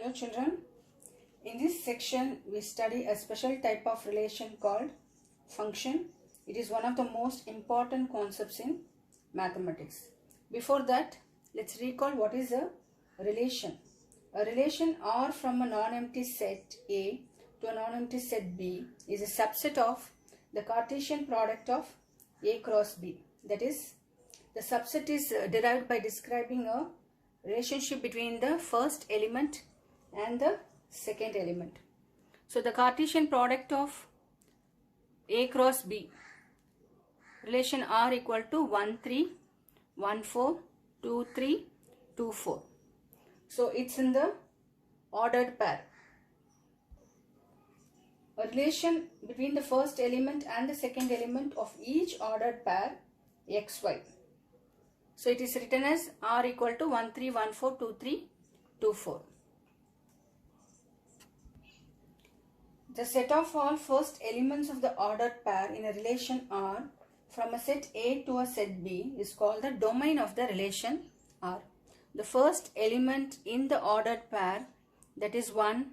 Hello children, in this section we study a special type of relation called function. It is one of the most important concepts in mathematics. Before that, let's recall what is a relation. A relation R from a non-empty set A to a non-empty set B is a subset of the Cartesian product of A cross B. That is, the subset is derived by describing a relationship between the first element and the second element. So the Cartesian product of A cross B, relation R equal to 1 3 1 4 2 3 2 4. So it's in the ordered pair. A relation between the first element and the second element of each ordered pair xy. So it is written as R equal to 1 3 1 4 2 3 2 4. The set of all first elements of the ordered pair in a relation R from a set A to a set B is called the domain of the relation R. The first element in the ordered pair, that is 1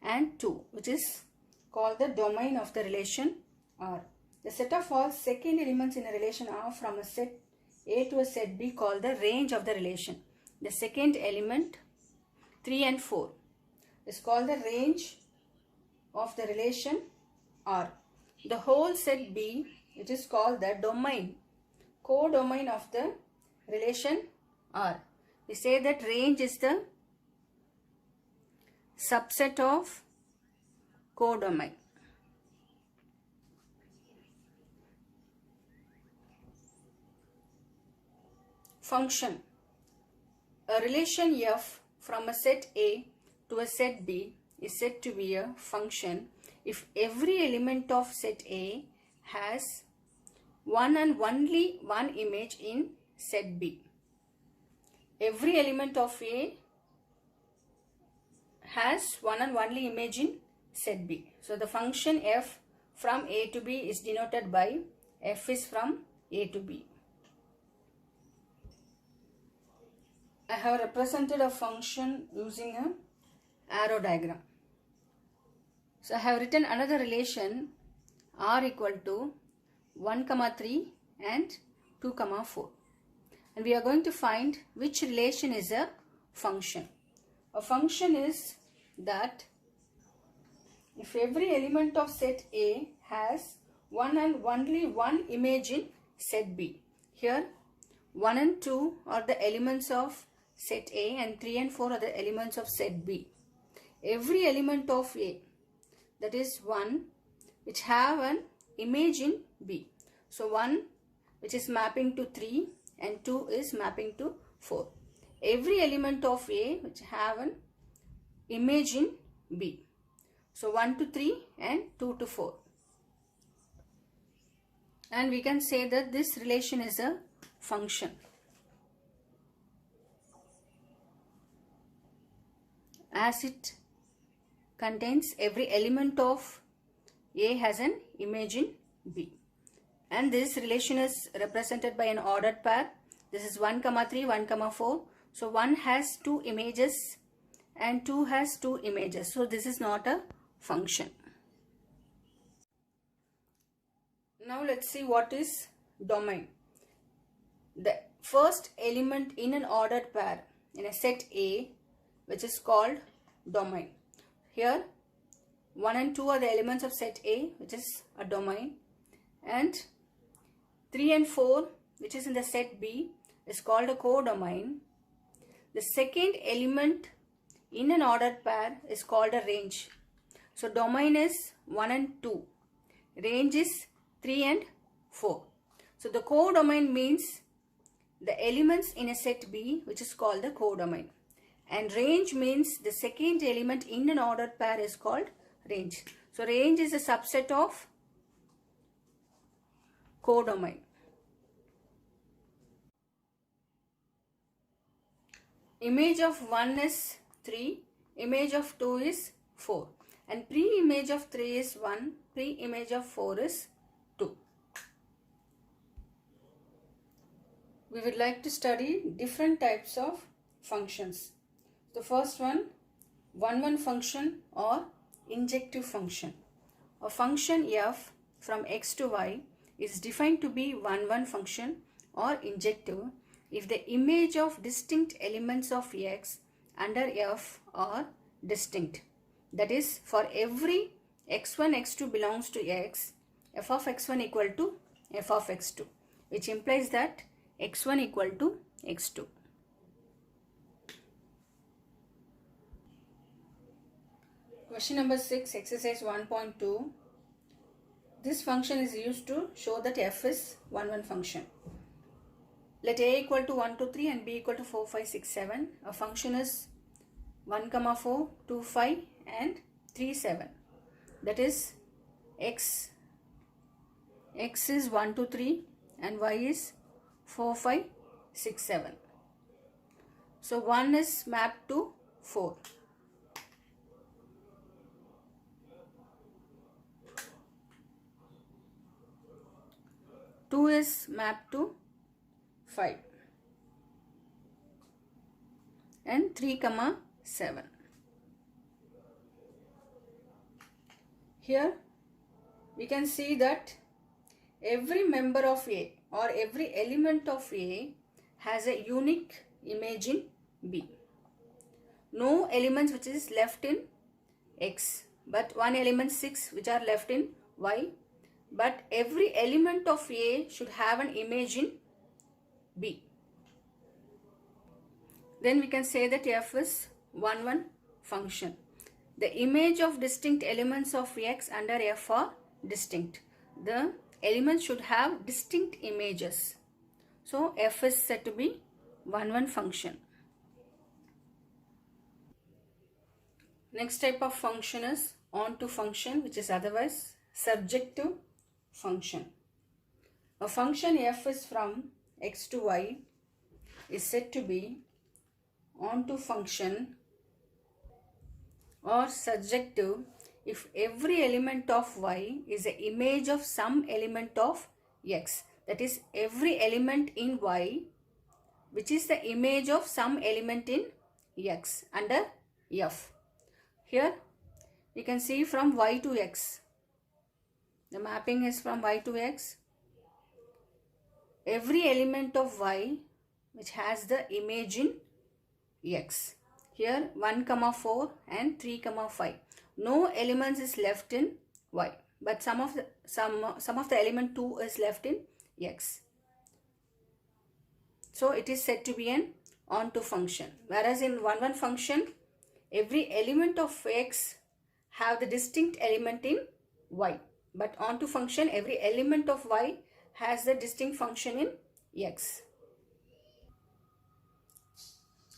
and 2, which is called the domain of the relation R. The set of all second elements in a relation R from a set A to a set B called the range of the relation. The second element 3 and 4 is called the range of the relation R. The whole set B, it is called the domain, codomain of the relation R. We say that range is the subset of codomain. Function. A relation F from a set A to a set B is said to be a function if every element of set A has one and only one image in set B. Every element of A has one and only image in set B. So the function f from A to B is denoted by f is from A to B. I have represented a function using an arrow diagram. So I have written another relation R equal to 1, 3 and 2, 4. And we are going to find which relation is a function. A function is that if every element of set A has one and only one image in set B. Here 1 and 2 are the elements of set A and 3 and 4 are the elements of set B. Every element of A, that is 1, which have an image in B. So 1 which is mapping to 3 and 2 is mapping to 4. Every element of A which have an image in B. So 1 to 3 and 2 to 4. And we can say that this relation is a function. As it contains every element of A has an image in B. And this relation is represented by an ordered pair. This is 1, 3, 1, 4. So 1 has 2 images and 2 has 2 images. So this is not a function. Now let's see what is domain. The first element in an ordered pair in a set A, which is called domain. Here 1 and 2 are the elements of set A, which is a domain, and 3 and 4, which is in the set B, is called a codomain. The second element in an ordered pair is called a range. So domain is 1 and 2. Range is 3 and 4. So the codomain means the elements in a set B, which is called the codomain. And range means the second element in an ordered pair is called range. So range is a subset of codomain. Image of 1 is 3, image of 2 is 4, and pre-image of 3 is 1, pre-image of 4 is 2. We would like to study different types of functions. The first one, one-one function or injective function. A function f from x to y is defined to be one-one function or injective if the image of distinct elements of x under f are distinct. That is, for every x1, x2 belongs to x, f of x1 equal to f of x2, which implies that x1 equal to x2. Question number 6, exercise 1.2. This function is used to show that f is one-one function. Let a equal to 1, 2, 3 and b equal to 4, 5, 6, 7. A function is 1, 4, 2, 5 and 3, 7. That is x is 1, 2, 3 and y is 4, 5, 6, 7. So 1 is mapped to 4. 2 is mapped to 5 and 3, 7. Here we can see that every member of A or every element of A has a unique image in B. No elements which is left in X, but one element 6 which are left in Y. But every element of A should have an image in B. Then we can say that f is one-one function. The image of distinct elements of x under f are distinct. The elements should have distinct images. So f is said to be one-one function. Next type of function is onto function, which is otherwise surjective function. A function f is from x to y is said to be onto function or surjective if every element of y is an image of some element of x. That is, every element in y which is the image of some element in x under f. Here we can see from y to x. The mapping is from y to x. Every element of y which has the image in x. Here 1, 4 and 3, 5. No elements is left in y, but some of the element 2 is left in x. So it is said to be an onto function. Whereas in one-one function, every element of x have the distinct element in y. But onto function, every element of y has the distinct function in x.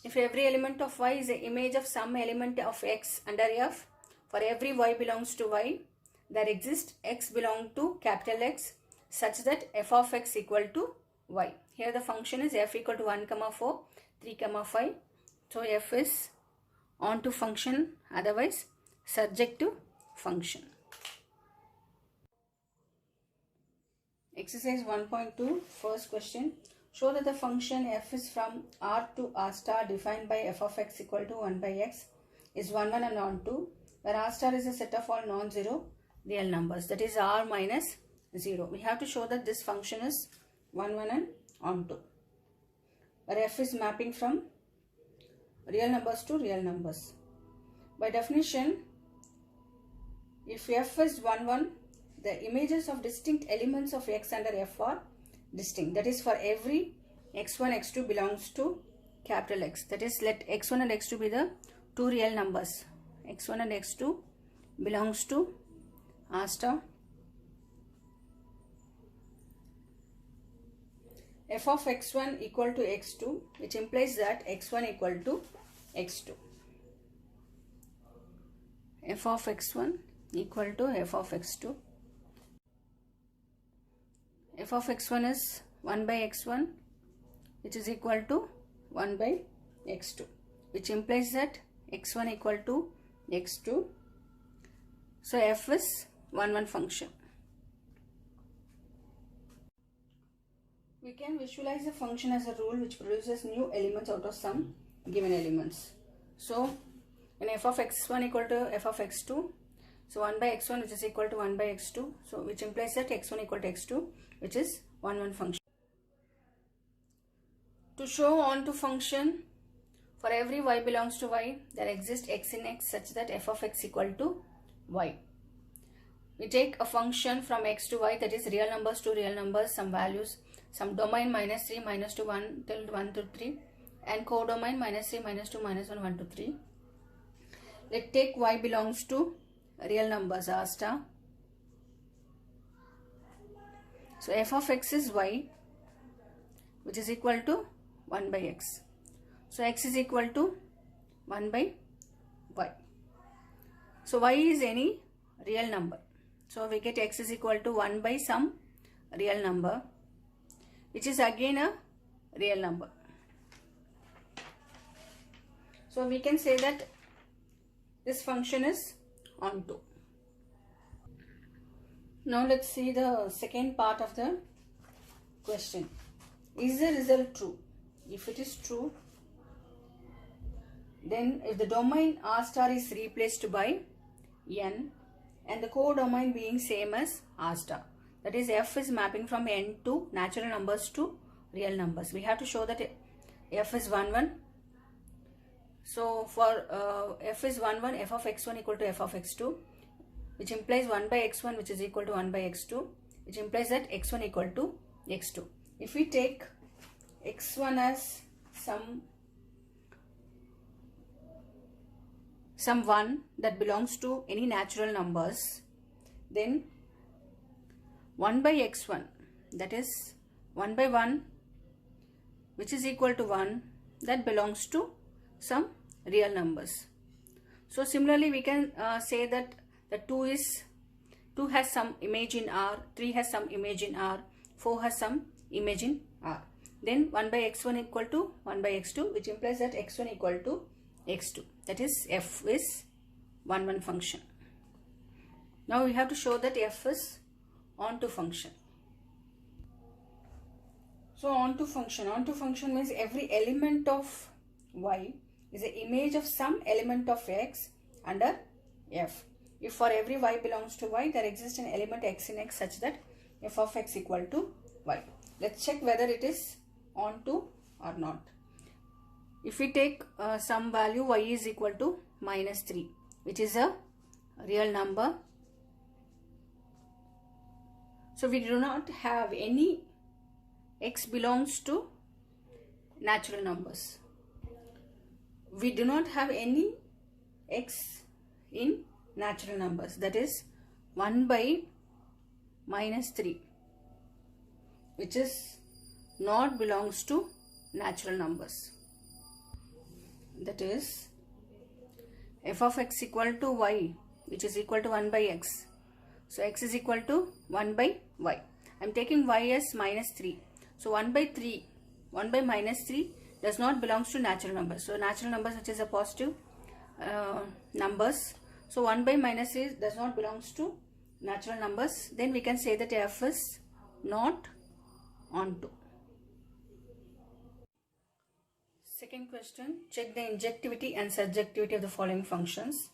If every element of y is an image of some element of x under f, for every y belongs to y, there exists x belong to capital X such that f of x equal to y. Here the function is f equal to 1, 4, 3, 5. So f is onto function, otherwise surjective function. Exercise 1.2, first question. Show that the function f is from R to R star defined by f of x equal to 1 by x is 1, 1 and onto, where R star is a set of all non-zero real numbers, that is R minus 0. We have to show that this function is 1, 1 and onto, where f is mapping from real numbers to real numbers. By definition, if f is 1, 1, the images of distinct elements of x under f are distinct. That is, for every x1, x2 belongs to capital X. That is, let x1 and x2 be the two real numbers. x1 and x2 belongs to R star. F of x1 equal to x2, which implies that x1 equal to x2. F of x1 equal to f of x2. F of x1 is 1 by x1, which is equal to 1 by x2, which implies that x1 equal to x2. So f is 1, 1 function. We can visualize the function as a rule which produces new elements out of some given elements. So and f of x1 equal to f of x2. So 1 by x1 which is equal to 1 by x2. So which implies that x1 equal to x2, which is 1 function. To show onto function, for every y belongs to y, there exists x in x such that f of x equal to y. We take a function from x to y, that is real numbers to real numbers, some values, some domain -3, -2, 1 till 1 to 3, and codomain -3, -2, -1, 1 to 3. Let's take y belongs to real numbers r star. So f of x is y, which is equal to 1 by x. So x is equal to 1 by y. So y is any real number. So we get x is equal to 1 by some real number, which is again a real number. So we can say that this function is onto. Now let's see the second part of the question. Is the result true? If it is true, then if the domain r star is replaced by n and the codomain being same as r star, that is f is mapping from n to natural numbers to real numbers, we have to show that f is 1 1. So for f is 1 1, f of x1 equal to f of x2, which implies 1 by x1 which is equal to 1 by x2, which implies that x1 equal to x2. If we take x1 as some 1 that belongs to any natural numbers, then 1 by x1, that is 1 by 1 which is equal to 1, that belongs to some real numbers. So similarly we can say that the 2 has some image in R, 3 has some image in R, 4 has some image in R. Then 1 by x1 equal to 1 by x2, which implies that x1 equal to x2. That is f is 1 1 function. Now we have to show that f is onto function. So onto function means every element of y is an image of some element of x under f. If for every y belongs to y, there exists an element x in x such that f of x equal to y. Let's check whether it is onto or not. If we take some value y is equal to -3, which is a real number, so we do not have any x belongs to natural numbers. We do not have any x in natural numbers, that is 1 by -3, which is not belongs to natural numbers. That is f of x equal to y, which is equal to 1 by x. So x is equal to 1 by y. I am taking y as -3. So 1 by -3 does not belongs to natural numbers. So natural numbers which is a positive numbers. So 1 by -3 does not belongs to natural numbers. Then we can say that f is not onto. Second question, check the injectivity and surjectivity of the following functions.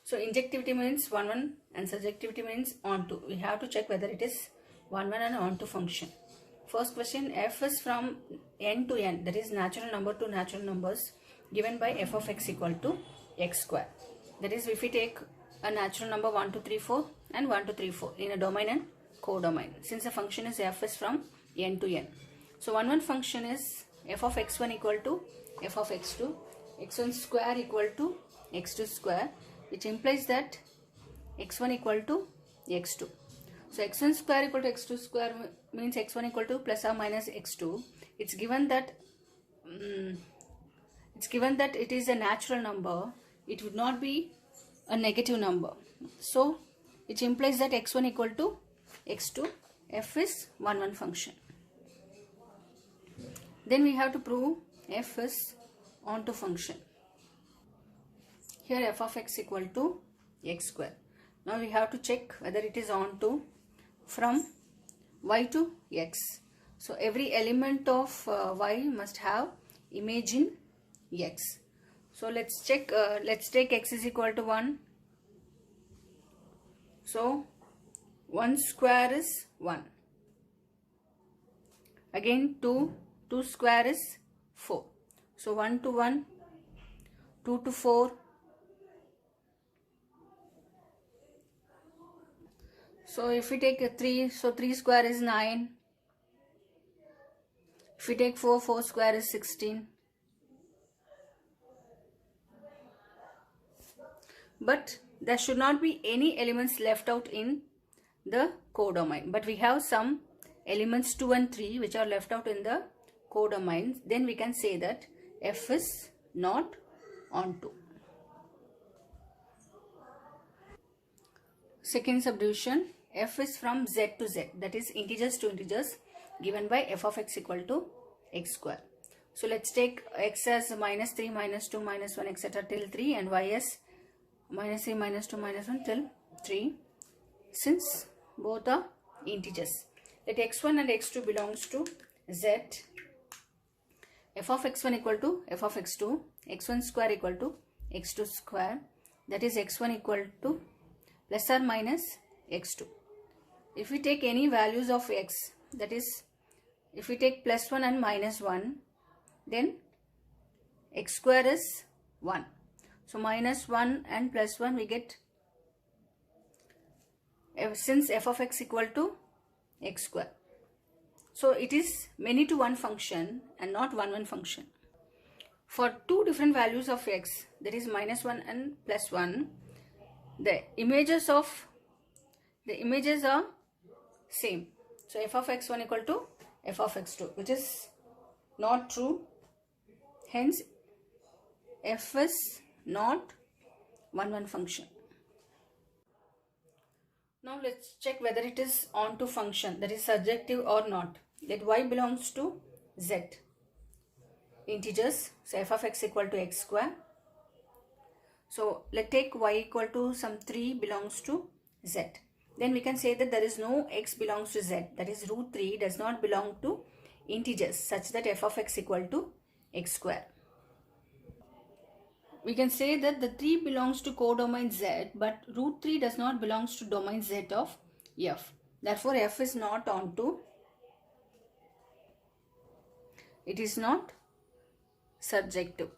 So injectivity means 1 1 and surjectivity means onto. We have to check whether it is 1 1 and onto function. First question, f is from n to n, that is natural number to natural numbers, given by f of x equal to x square. That is, if we take a natural number 1 2 3 4 and 1 2 3 4 in a domain and codomain, since the function is f is from n to n. So 1 1 function is f of x1 equal to f of x2, x1 square equal to x2 square, which implies that x1 equal to x2. So x1 square equal to x2 square means x1 equal to plus or minus x2. It's given that it is a natural number. It would not be a negative number. So which implies that x1 equal to x2. F is 1 1 function. Then we have to prove f is onto function. Here f of x equal to x square. Now we have to check whether it is onto from y to x. So every element of y must have image in x. So let's check, let's take x is equal to 1. So 1 square is 1. Again 2 square is 4. So 1 to 1, 2 to 4. So if we take a 3, so 3 square is 9. If we take 4, 4 square is 16. But there should not be any elements left out in the codomain. But we have some elements 2 and 3 which are left out in the codomain. Then we can say that f is not onto. Second subdivision, f is from z to z, that is integers to integers, given by f of x equal to x square. So let's take x as minus 3, minus 2, minus 1, etc. till 3, and y as minus 3, minus 2, minus 1 till 3, since both are integers. Let x1 and x2 belongs to z. F of x1 equal to f of x2, x1 square equal to x2 square, that is x1 equal to plus or minus x2. If we take any values of x, that is if we take plus 1 and minus 1, then x square is 1. So minus 1 and plus 1 we get, since f of x equal to x square. So it is many to one function and not one function. For two different values of x, that is minus 1 and plus 1, the images are same. So f of x1 equal to f of x2, which is not true. Hence f is not one function. Now let's check whether it is onto function, that is surjective or not. Let y belongs to z, integers, so f of x equal to x square. So let's take y equal to some 3 belongs to z. Then we can say that there is no x belongs to z, that is root 3 does not belong to integers such that f of x equal to x square. We can say that the 3 belongs to codomain z, but root 3 does not belongs to domain z of f. Therefore f is not onto, it is not surjective.